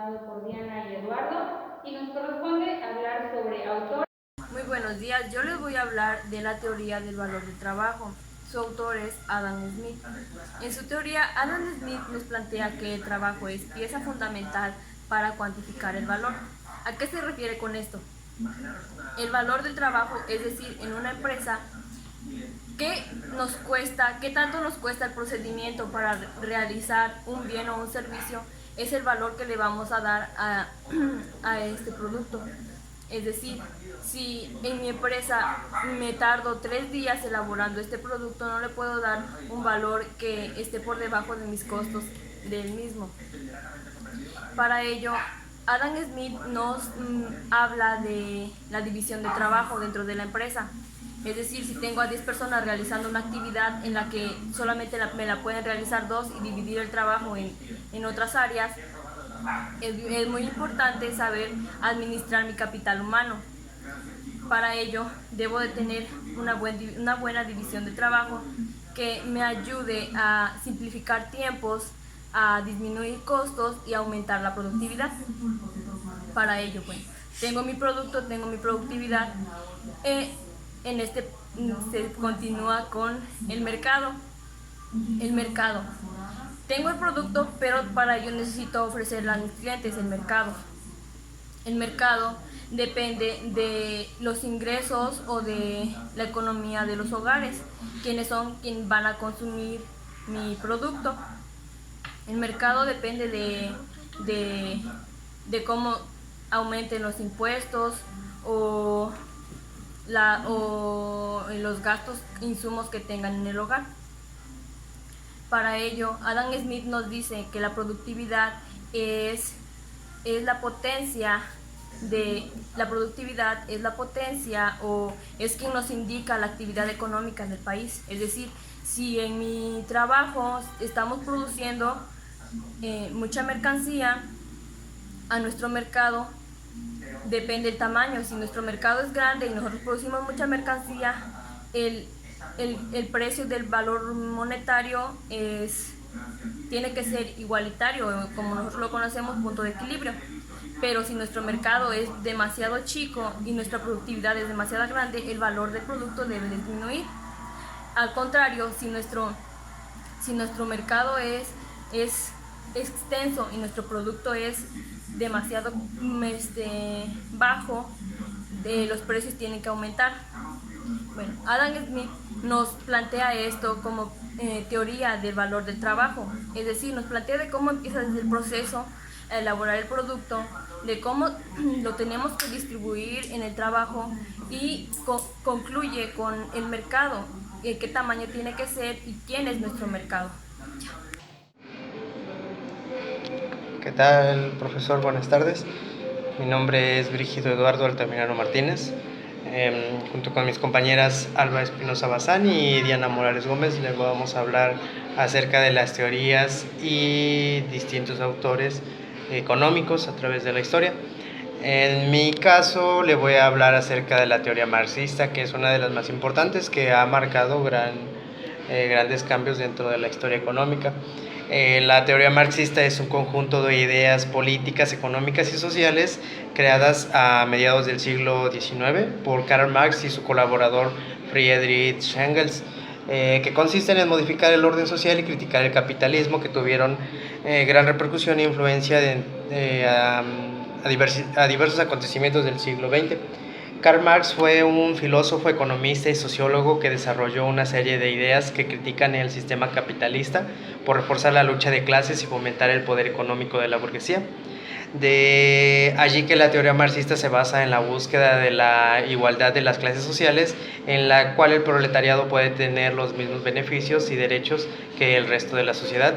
formado por Diana y Eduardo y nos corresponde hablar sobre autores. Muy buenos días, yo les voy a hablar de la teoría del valor del trabajo. Su autor es Adam Smith. En su teoría, Adam Smith nos plantea que el trabajo es pieza fundamental para cuantificar el valor. ¿A qué se refiere con esto? El valor del trabajo, es decir, en una empresa, qué tanto nos cuesta el procedimiento para realizar un bien o un servicio, es el valor que le vamos a dar a este producto. Es decir, si en mi empresa me tardo 3 días elaborando este producto, no le puedo dar un valor que esté por debajo de mis costos del mismo. Para ello, Adam Smith nos habla de la división de trabajo dentro de la empresa. Es decir, si tengo a 10 personas realizando una actividad en la que solamente me la pueden realizar 2 y dividir el trabajo en otras áreas, es muy importante saber administrar mi capital humano. Para ello, debo de tener una buena división de trabajo que me ayude a simplificar tiempos, a disminuir costos y aumentar la productividad. Para ello, bueno, tengo mi producto, tengo mi productividad. En este se continúa con el mercado. El mercado. Tengo el producto, pero para ello necesito ofrecerle a mis clientes el mercado. El mercado depende de los ingresos o de la economía de los hogares, quienes van a consumir mi producto. El mercado depende de cómo aumenten los impuestos o los gastos, insumos que tengan en el hogar. Para ello, Adam Smith nos dice que la productividad es la potencia o es quien nos indica la actividad económica del país. Es decir, si en mi trabajo estamos produciendo mucha mercancía, a nuestro mercado depende el tamaño. Si nuestro mercado es grande y nosotros producimos mucha mercancía, el precio del valor monetario tiene que ser igualitario, como nosotros lo conocemos, punto de equilibrio. Pero si nuestro mercado es demasiado chico y nuestra productividad es demasiado grande, el valor del producto debe disminuir. Al contrario, si nuestro mercado es extenso y nuestro producto es demasiado bajo, los precios tienen que aumentar. Bueno, Adam Smith nos plantea esto como teoría del valor del trabajo, es decir, nos plantea de cómo empieza desde el proceso a elaborar el producto, de cómo lo tenemos que distribuir en el trabajo y concluye con el mercado, qué tamaño tiene que ser y quién es nuestro mercado. ¿Qué tal, profesor? Buenas tardes. Mi nombre es Brígido Eduardo Altamirano Martínez. Junto con mis compañeras Alba Espinosa Bazán y Diana Morales Gómez les vamos a hablar acerca de las teorías y distintos autores económicos a través de la historia. En mi caso le voy a hablar acerca de la teoría marxista, que es una de las más importantes, que ha marcado grandes cambios dentro de la historia económica. La teoría marxista es un conjunto de ideas políticas, económicas y sociales creadas a mediados del siglo XIX por Karl Marx y su colaborador Friedrich Engels, que consisten en modificar el orden social y criticar el capitalismo, que tuvieron gran repercusión e influencia a diversos acontecimientos del siglo XX. Karl Marx fue un filósofo, economista y sociólogo que desarrolló una serie de ideas que critican el sistema capitalista por reforzar la lucha de clases y fomentar el poder económico de la burguesía. De allí que la teoría marxista se basa en la búsqueda de la igualdad de las clases sociales, en la cual el proletariado puede tener los mismos beneficios y derechos que el resto de la sociedad.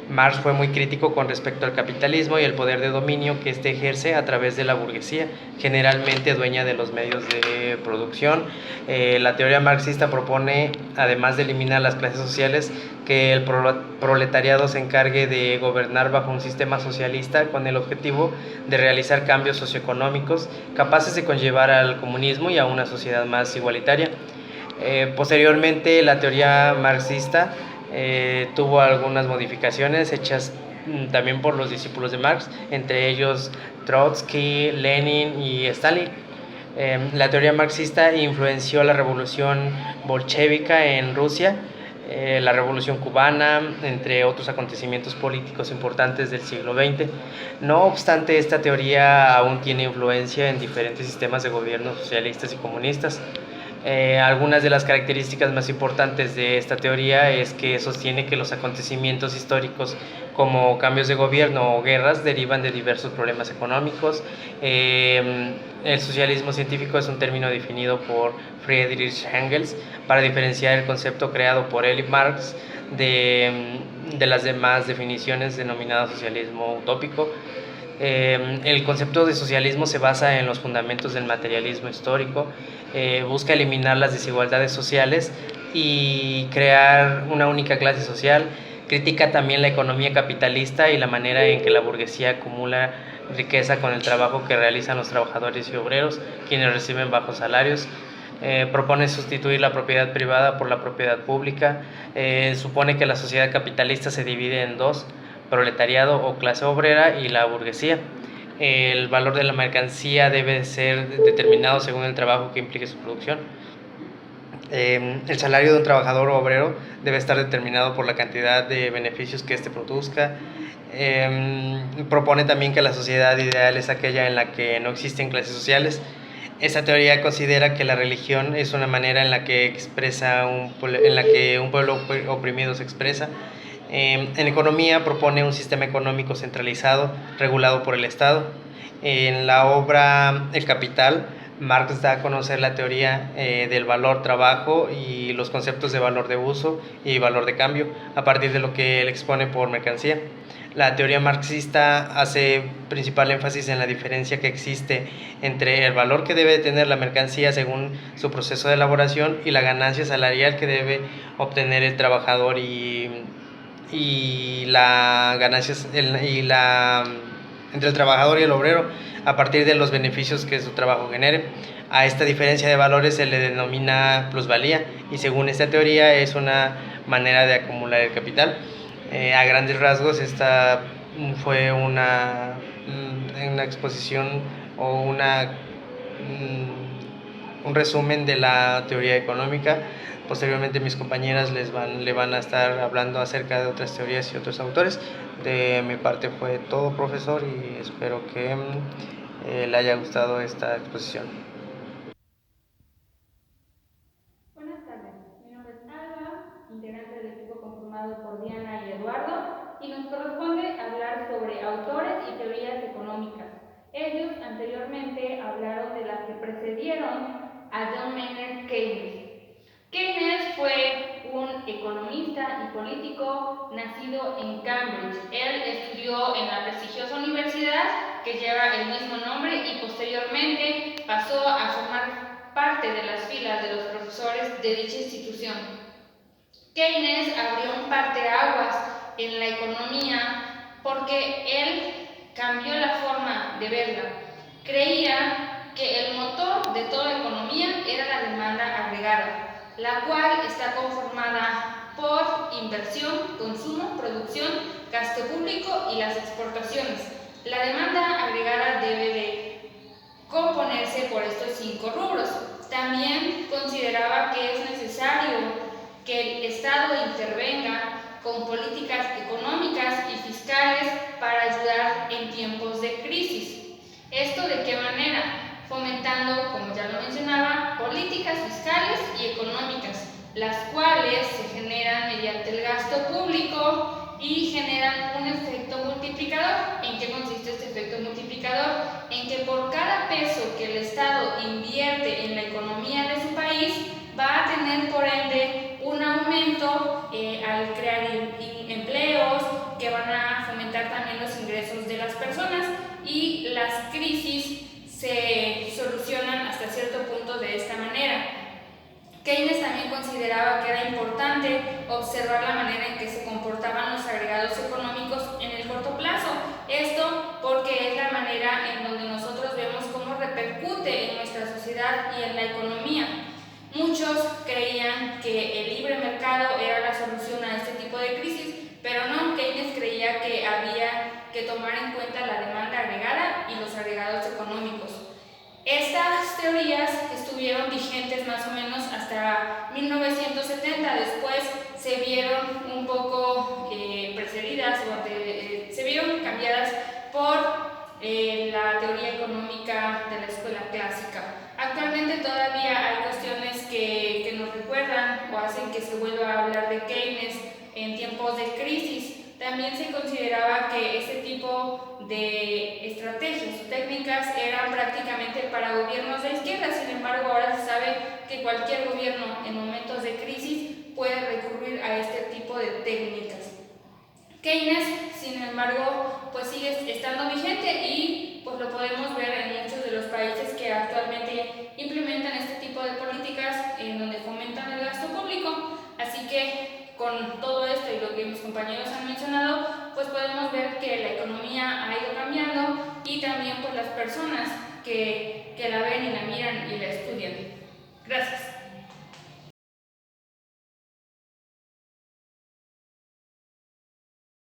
Marx fue muy crítico con respecto al capitalismo y el poder de dominio que éste ejerce a través de la burguesía, generalmente dueña de los medios de producción. La teoría marxista propone, además de eliminar las clases sociales, que el proletariado se encargue de gobernar bajo un sistema socialista con el objetivo de realizar cambios socioeconómicos capaces de conllevar al comunismo y a una sociedad más igualitaria. Posteriormente, la teoría marxista tuvo algunas modificaciones hechas también por los discípulos de Marx, entre ellos Trotsky, Lenin y Stalin. La teoría marxista influenció la revolución bolchevica en Rusia, la revolución cubana, entre otros acontecimientos políticos importantes del siglo XX. No obstante, esta teoría aún tiene influencia en diferentes sistemas de gobierno socialistas y comunistas. Algunas de las características más importantes de esta teoría es que sostiene que los acontecimientos históricos como cambios de gobierno o guerras derivan de diversos problemas económicos. El socialismo científico es un término definido por Friedrich Engels para diferenciar el concepto creado por él y Marx de las demás definiciones denominadas socialismo utópico. El concepto de socialismo se basa en los fundamentos del materialismo histórico, busca eliminar las desigualdades sociales y crear una única clase social. Critica también la economía capitalista y la manera en que la burguesía acumula riqueza con el trabajo que realizan los trabajadores y obreros, quienes reciben bajos salarios. Propone sustituir la propiedad privada por la propiedad pública. Supone que la sociedad capitalista se divide en dos: proletariado o clase obrera y la burguesía. El valor de la mercancía debe ser determinado según el trabajo que implique su producción. El salario de un trabajador o obrero debe estar determinado por la cantidad de beneficios que éste produzca. Propone también que la sociedad ideal es aquella en la que no existen clases sociales. Esta teoría considera que la religión es una manera en la que un pueblo oprimido se expresa. En economía propone un sistema económico centralizado, regulado por el Estado. En la obra El Capital, Marx da a conocer la teoría del valor trabajo y los conceptos de valor de uso y valor de cambio a partir de lo que él expone por mercancía. La teoría marxista hace principal énfasis en la diferencia que existe entre el valor que debe tener la mercancía según su proceso de elaboración y la ganancia salarial que debe obtener el trabajador entre el trabajador y el obrero a partir de los beneficios que su trabajo genere. A esta diferencia de valores se le denomina plusvalía y según esta teoría es una manera de acumular el capital. A grandes rasgos esta fue una exposición o un resumen de la teoría económica. Posteriormente mis compañeras le van a estar hablando acerca de otras teorías y otros autores. De mi parte fue todo, profesor, y espero que le haya gustado esta exposición. Buenas tardes, mi nombre es Alba, integrante del equipo conformado por Diana y Eduardo, y nos corresponde hablar sobre autores y teorías económicas. Ellos anteriormente hablaron de las que precedieron a John Maynard Keynes. Keynes fue un economista y político nacido en Cambridge. Él estudió en la prestigiosa universidad que lleva el mismo nombre y posteriormente pasó a formar parte de las filas de los profesores de dicha institución. Keynes abrió un parteaguas en la economía porque él cambió la forma de verla. Creía que el motor de toda economía era la demanda agregada, la cual está conformada por inversión, consumo, producción, gasto público y las exportaciones. La demanda agregada debe de componerse por estos 5 rubros. También consideraba que es necesario que el Estado intervenga con políticas económicas y fiscales para ayudar en tiempos de crisis. ¿Esto de qué manera? Fomentando, como ya lo mencionaba, políticas fiscales y económicas, las cuales se generan mediante el gasto público y generan un efecto multiplicador. ¿En qué consiste este efecto multiplicador? En que por cada peso que el Estado invierte en la economía de su país, va a tener por ende un aumento al crear empleos que van a fomentar también los ingresos de las personas, y las crisis se solucionan hasta cierto punto de esta manera. Keynes también consideraba que era importante observar la manera en que se comportaban los agregados económicos en el corto plazo. Esto porque es la manera en donde nosotros vemos cómo repercute en nuestra sociedad y en la economía. Muchos creían que el libre mercado era la solución a este tipo de crisis, pero no. Keynes creía decía que había que tomar en cuenta la demanda agregada y los agregados económicos. Estas teorías estuvieron vigentes más o menos hasta 1970, después se vieron un poco precedidas o se vieron cambiadas por la teoría económica de la escuela clásica. Actualmente todavía hay cuestiones que nos recuerdan o hacen que se vuelva a hablar de Keynes en tiempos de crisis. También se consideraba que este tipo de estrategias o técnicas eran prácticamente para gobiernos de izquierda. Sin embargo, ahora se sabe que cualquier gobierno en momentos de crisis puede recurrir a este tipo de técnicas. Keynes, sin embargo, pues sigue estando vigente y pues lo podemos ver en muchos de los países que actualmente implementan este tipo de políticas en donde fomentan el gasto público. Así que con todo esto y lo que mis compañeros han mencionado, pues podemos ver que la economía ha ido cambiando y también pues las personas que la ven y la miran y la estudian. Gracias.